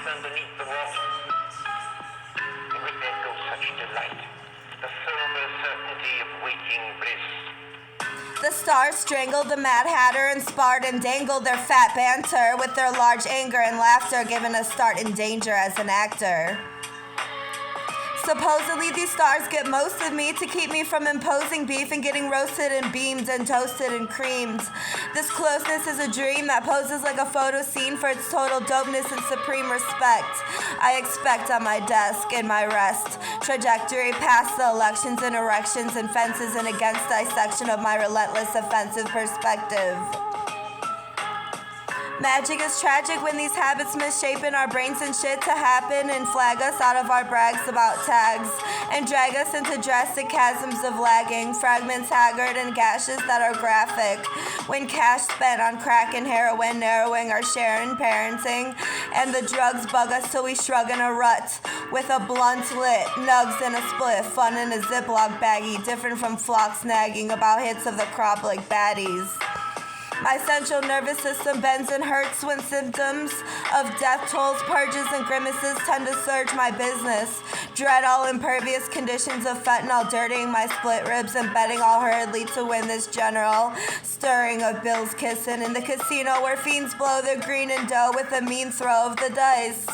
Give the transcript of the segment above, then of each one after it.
underneath the water, in which there goes such delight, the sober certainty of waking bliss. The stars strangled the Mad Hatter and sparred and dangled their fat banter with their large anger and laughter, giving a start in danger as an actor. Supposedly these stars get most of me to keep me from imposing beef and getting roasted and beamed and toasted and creamed. This closeness is a dream that poses like a photo scene for its total dopeness and supreme respect. I expect on my desk in my rest trajectory past the elections and erections and fences and against dissection of my relentless offensive perspective. Magic is tragic when these habits misshapen our brains and shit to happen and flag us out of our brags about tags and drag us into drastic chasms of lagging, fragments, haggard, and gashes that are graphic. When cash spent on crack and heroin narrowing our sharin parenting and the drugs bug us till we shrug in a rut with a blunt lit, nugs and a spliff, fun in a Ziploc baggie, different from flocks nagging about hits of the crop like baddies. My central nervous system bends and hurts when symptoms of death tolls, purges, and grimaces tend to surge my business. Dread all impervious conditions of fentanyl dirtying my split ribs and betting all hurriedly to win this general stirring of bills kissin in the casino where fiends blow their green and dough with a mean throw of the dice.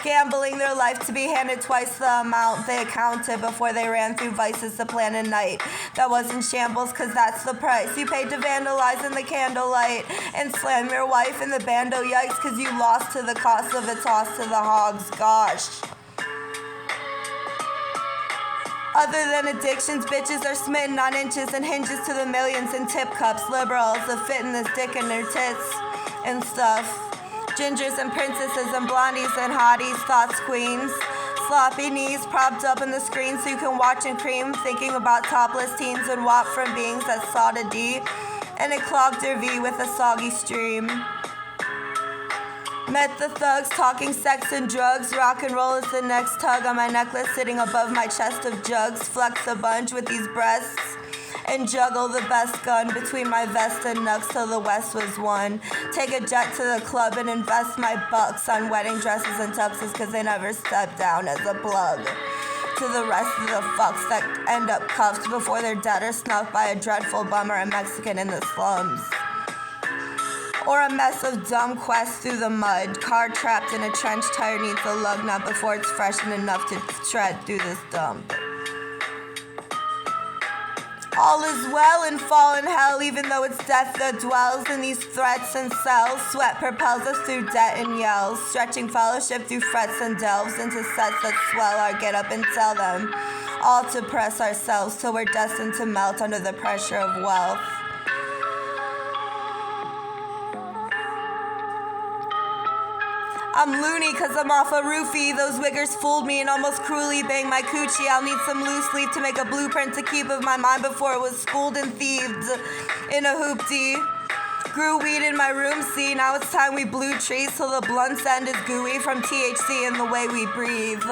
Gambling their life to be handed twice the amount they accounted before they ran through vices to plan a night that was in shambles, cause that's the price you paid to vandalize in the candlelight and slam your wife in the bando yikes, cause you lost to the cost of a toss to the hogs, gosh. Other than addictions, bitches are smitten on inches and hinges to the millions in tip cups, liberals of fitting this dick in their tits and stuff. Gingers and princesses and blondies and hotties, thoughts queens. Sloppy knees propped up in the screen so you can watch and cream, thinking about topless teens and wop from beings that sought a D. And it clogged their V with a soggy stream. Met the thugs talking sex and drugs. Rock and roll is the next tug on my necklace sitting above my chest of jugs. Flex a bunch with these breasts. And juggle the best gun between my vest and nugs till the West was won. Take a jet to the club and invest my bucks on wedding dresses and tuxes cause they never step down as a plug to the rest of the fucks that end up cuffed before they're dead or snuffed by a dreadful bummer and Mexican in the slums. Or a mess of dumb quests through the mud. Car trapped in a trench tire needs a lug nut before it's freshened enough to tread through this dump. All is well in fallen hell, even though it's death that dwells in these threats and cells. Sweat propels us through debt and yells, stretching fellowship through frets and delves into sets that swell our get up and tell them, all to press ourselves till we're destined to melt under the pressure of wealth. I'm loony cause I'm off a roofie. Those wiggers fooled me and almost cruelly banged my coochie. I'll need some loose leaf to make a blueprint to keep of my mind before it was schooled and thieved in a hoopty. Grew weed in my room, see, now it's time we blew trees till the blunt's end is gooey from THC and the way we breathe.